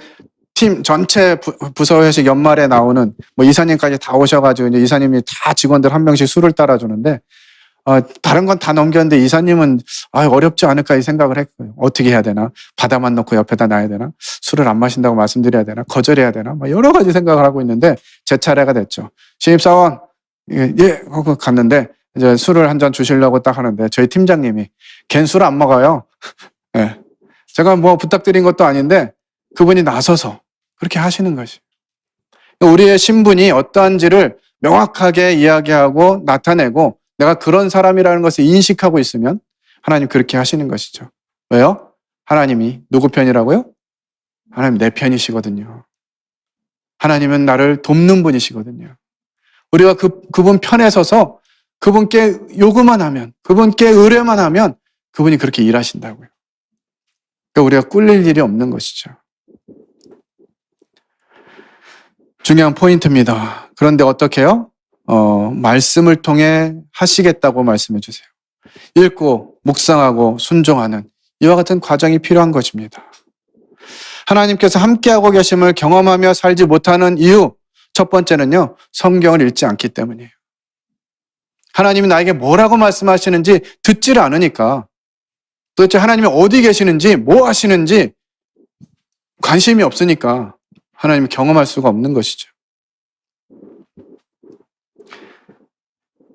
팀 전체 부서 회식 연말에 나오는 뭐 이사님까지 다 오셔가지고 이제 이사님이 다 직원들 한 명씩 술을 따라주는데 다른 건 다 넘겼는데 이사님은 어렵지 않을까 이 생각을 했고요. 어떻게 해야 되나? 바다만 넣고 옆에다 놔야 되나? 술을 안 마신다고 말씀드려야 되나? 거절해야 되나? 뭐 여러 가지 생각을 하고 있는데 제 차례가 됐죠. 신입사원 예 하고 갔는데 이제 술을 한 잔 주시려고 딱 하는데 저희 팀장님이 걘 술 안 먹어요. 네. 제가 뭐 부탁드린 것도 아닌데 그분이 나서서 그렇게 하시는 것이. 우리의 신분이 어떠한지를 명확하게 이야기하고 나타내고 내가 그런 사람이라는 것을 인식하고 있으면 하나님 그렇게 하시는 것이죠. 왜요? 하나님이 누구 편이라고요? 하나님 내 편이시거든요. 하나님은 나를 돕는 분이시거든요. 우리가 그분 편에 서서 그분께 요구만 하면, 그분께 의뢰만 하면 그분이 그렇게 일하신다고요. 그러니까 우리가 꿀릴 일이 없는 것이죠. 중요한 포인트입니다. 그런데 어떻게 해요? 말씀을 통해 하시겠다고 말씀해 주세요. 읽고 묵상하고 순종하는 이와 같은 과정이 필요한 것입니다. 하나님께서 함께하고 계심을 경험하며 살지 못하는 이유 첫 번째는요. 성경을 읽지 않기 때문이에요. 하나님이 나에게 뭐라고 말씀하시는지 듣지를 않으니까 도대체 하나님이 어디 계시는지 뭐 하시는지 관심이 없으니까 하나님이 경험할 수가 없는 것이죠.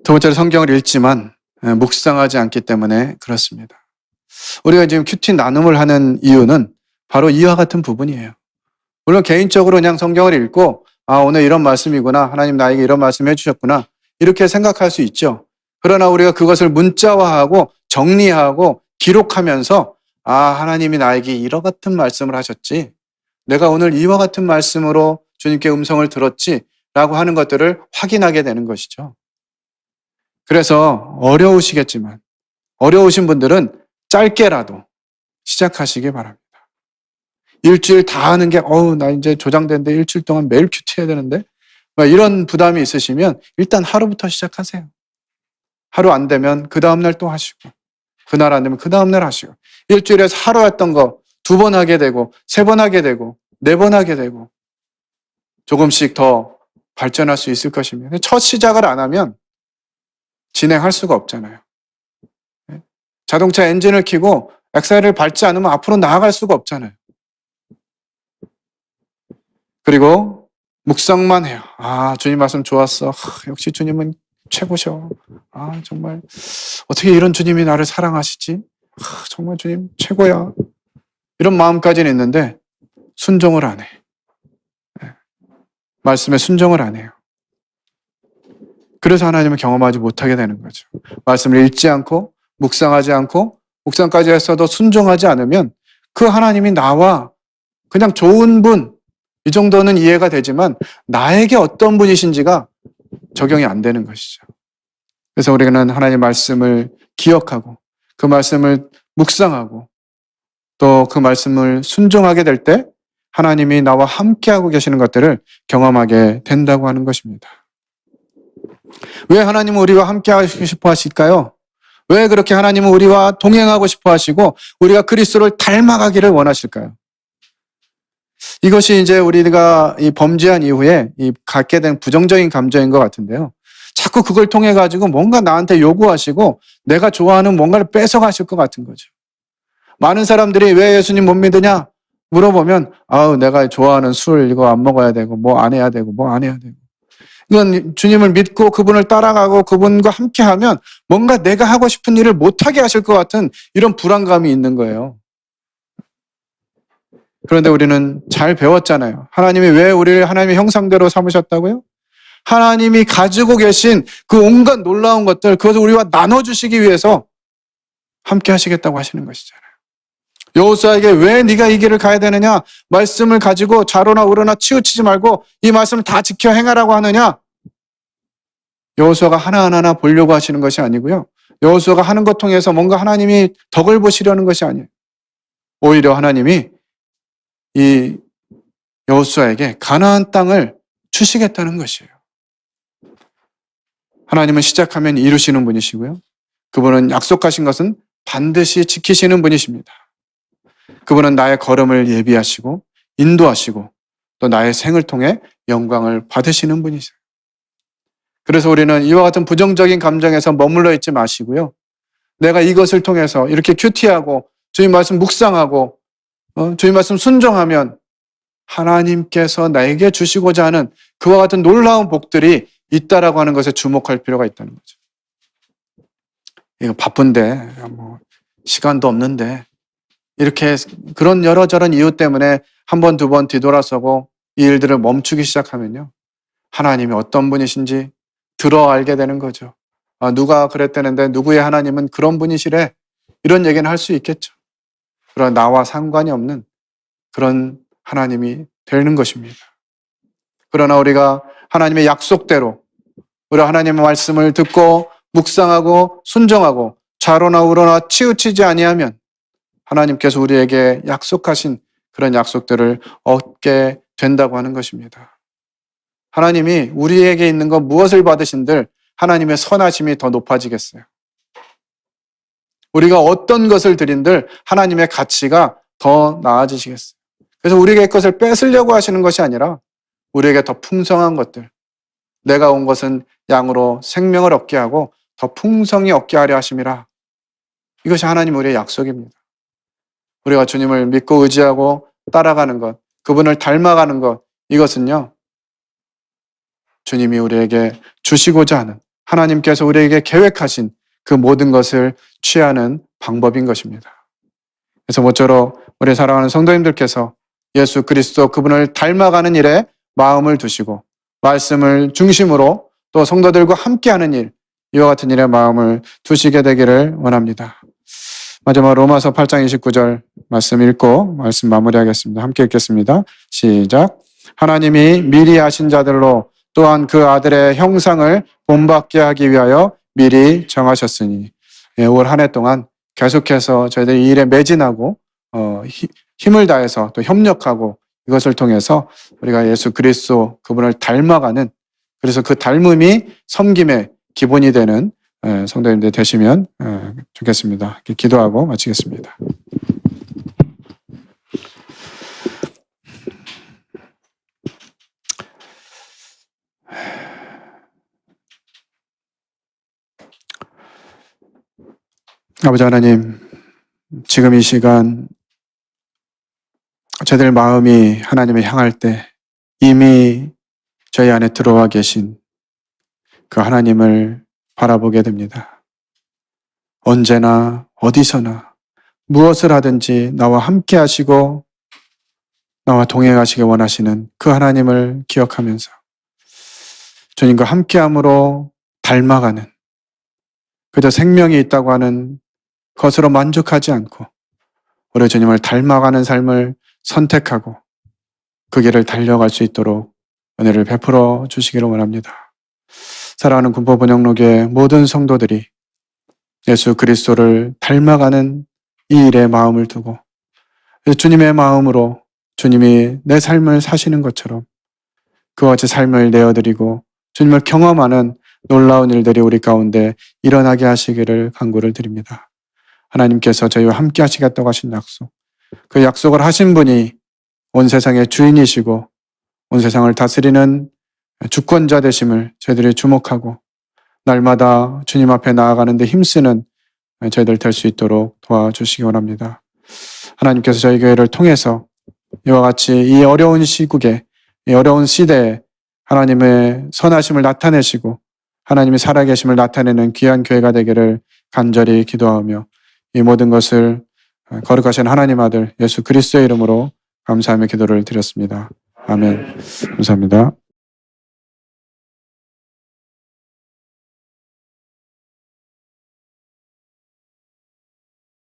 두 번째로 성경을 읽지만 묵상하지 않기 때문에 그렇습니다. 우리가 지금 큐티 나눔을 하는 이유는 바로 이와 같은 부분이에요. 물론 개인적으로 그냥 성경을 읽고 오늘 이런 말씀이구나. 하나님 나에게 이런 말씀 해주셨구나. 이렇게 생각할 수 있죠. 그러나 우리가 그것을 문자화하고 정리하고 기록하면서 하나님이 나에게 이와 같은 말씀을 하셨지. 내가 오늘 이와 같은 말씀으로 주님께 음성을 들었지 라고 하는 것들을 확인하게 되는 것이죠. 그래서 일주일 다 하는 게, 나 이제 조장되는데 일주일 동안 매일 큐티 해야 되는데, 막 이런 부담이 있으시면 일단 하루부터 시작하세요. 하루 안 되면 그 다음날 또 하시고, 그날 안 되면 그 다음날 하시고, 일주일에서 하루 했던 거 2번 하게 되고, 3번 하게 되고, 4번 하게 되고, 조금씩 더 발전할 수 있을 것입니다. 첫 시작을 안 하면 진행할 수가 없잖아요. 자동차 엔진을 켜고 엑셀을 밟지 않으면 앞으로 나아갈 수가 없잖아요. 그리고 묵상만 해요. 주님 말씀 좋았어. 역시 주님은 최고셔. 정말 어떻게 이런 주님이 나를 사랑하시지? 정말 주님 최고야. 이런 마음까지는 있는데 순종을 안 해. 말씀에 순종을 안 해요. 그래서 하나님을 경험하지 못하게 되는 거죠. 말씀을 읽지 않고 묵상하지 않고 묵상까지 했어도 순종하지 않으면 그 하나님이 나와 그냥 좋은 분, 이 정도는 이해가 되지만 나에게 어떤 분이신지가 적용이 안 되는 것이죠. 그래서 우리는 하나님의 말씀을 기억하고 그 말씀을 묵상하고 또 그 말씀을 순종하게 될 때 하나님이 나와 함께하고 계시는 것들을 경험하게 된다고 하는 것입니다. 왜 하나님은 우리와 함께하고 싶어 하실까요? 왜 그렇게 하나님은 우리와 동행하고 싶어 하시고 우리가 그리스도를 닮아가기를 원하실까요? 이것이 이제 우리가 이 범죄한 이후에 갖게 된 부정적인 감정인 것 같은데요. 자꾸 그걸 통해 가지고 뭔가 나한테 요구하시고 내가 좋아하는 뭔가를 뺏어가실 것 같은 거죠. 많은 사람들이 왜 예수님 못 믿으냐 물어보면 내가 좋아하는 술 이거 안 먹어야 되고 뭐 안 해야 되고 뭐 안 해야 되고, 이건 주님을 믿고 그분을 따라가고 그분과 함께하면 뭔가 내가 하고 싶은 일을 못하게 하실 것 같은 이런 불안감이 있는 거예요. 그런데 우리는 잘 배웠잖아요. 하나님이 왜 우리를 하나님의 형상대로 삼으셨다고요? 하나님이 가지고 계신 그 온갖 놀라운 것들, 그것을 우리와 나눠주시기 위해서 함께 하시겠다고 하시는 것이잖아요. 여호수아에게 왜 네가 이 길을 가야 되느냐? 말씀을 가지고 좌로나 우로나 치우치지 말고 이 말씀을 다 지켜 행하라고 하느냐? 여호수아가 하나하나 보려고 하시는 것이 아니고요. 여호수아가 하는 것 통해서 뭔가 하나님이 덕을 보시려는 것이 아니에요. 오히려 하나님이 이 여호수아에게 가나안 땅을 주시겠다는 것이에요. 하나님은 시작하면 이루시는 분이시고요. 그분은 약속하신 것은 반드시 지키시는 분이십니다. 그분은 나의 걸음을 예비하시고 인도하시고 또 나의 생을 통해 영광을 받으시는 분이세요. 그래서 우리는 이와 같은 부정적인 감정에서 머물러 있지 마시고요. 내가 이것을 통해서 이렇게 큐티하고 주님 말씀 묵상하고 주님 말씀 순종하면 하나님께서 나에게 주시고자 하는 그와 같은 놀라운 복들이 있다라고 하는 것에 주목할 필요가 있다는 거죠. 이거 바쁜데 시간도 없는데 이렇게 그런 여러저런 이유 때문에 한 번, 2번 뒤돌아서고 이 일들을 멈추기 시작하면요. 하나님이 어떤 분이신지 들어 알게 되는 거죠. 누가 그랬다는데 누구의 하나님은 그런 분이시래. 이런 얘기는 할 수 있겠죠. 그러나 나와 상관이 없는 그런 하나님이 되는 것입니다. 그러나 우리가 하나님의 약속대로 우리 하나님의 말씀을 듣고 묵상하고 순종하고 좌로나 우로나 치우치지 아니하면 하나님께서 우리에게 약속하신 그런 약속들을 얻게 된다고 하는 것입니다. 하나님이 우리에게 있는 것 무엇을 받으신들 하나님의 선하심이 더 높아지겠어요. 우리가 어떤 것을 드린들 하나님의 가치가 더 나아지시겠어요. 그래서 우리에게 것을 뺏으려고 하시는 것이 아니라 우리에게 더 풍성한 것들, 내가 온 것은 양으로 생명을 얻게 하고 더 풍성히 얻게 하려 하심이라. 이것이 하나님 우리의 약속입니다. 우리가 주님을 믿고 의지하고 따라가는 것, 그분을 닮아가는 것, 이것은요, 주님이 우리에게 주시고자 하는, 하나님께서 우리에게 계획하신 그 모든 것을 취하는 방법인 것입니다. 그래서 모쪼록 우리 사랑하는 성도님들께서 예수 그리스도 그분을 닮아가는 일에 마음을 두시고 말씀을 중심으로 또 성도들과 함께하는 일, 이와 같은 일에 마음을 두시게 되기를 원합니다. 마지막 로마서 8장 29절 말씀 읽고 말씀 마무리하겠습니다. 함께 읽겠습니다. 시작. 하나님이 미리 아신 자들로 또한 그 아들의 형상을 본받게 하기 위하여 미리 정하셨으니, 올 한 해 동안 계속해서 저희들이 이 일에 매진하고 힘을 다해서 또 협력하고 이것을 통해서 우리가 예수 그리스도 그분을 닮아가는, 그래서 그 닮음이 섬김의 기본이 되는 성도님들 되시면 좋겠습니다. 이렇게 기도하고 마치겠습니다. 아버지 하나님, 지금 이 시간 저희들 마음이 하나님을 향할 때 이미 저희 안에 들어와 계신 그 하나님을 바라보게 됩니다. 언제나 어디서나 무엇을 하든지 나와 함께 하시고 나와 동행하시길 원하시는 그 하나님을 기억하면서 주님과 함께함으로 닮아가는, 그저 생명이 있다고 하는 것으로 만족하지 않고 우리 주님을 닮아가는 삶을 선택하고 그 길을 달려갈 수 있도록 은혜를 베풀어 주시기를 원합니다. 사랑하는 군포번영록의 모든 성도들이 예수 그리스도를 닮아가는 이 일에 마음을 두고 주님의 마음으로 주님이 내 삶을 사시는 것처럼 그와 같이 삶을 내어드리고 주님을 경험하는 놀라운 일들이 우리 가운데 일어나게 하시기를 간구를 드립니다. 하나님께서 저희와 함께 하시겠다고 하신 약속, 그 약속을 하신 분이 온 세상의 주인이시고 온 세상을 다스리는 주권자 되심을 저희들이 주목하고 날마다 주님 앞에 나아가는 데 힘쓰는 저희들 될 수 있도록 도와주시기 원합니다. 하나님께서 저희 교회를 통해서 이와 같이 이 어려운 시국에, 이 어려운 시대에 하나님의 선하심을 나타내시고 하나님의 살아계심을 나타내는 귀한 교회가 되기를 간절히 기도하며 이 모든 것을 거룩하신 하나님 아들 예수 그리스도의 이름으로 감사하며 기도를 드렸습니다. 아멘. 감사합니다.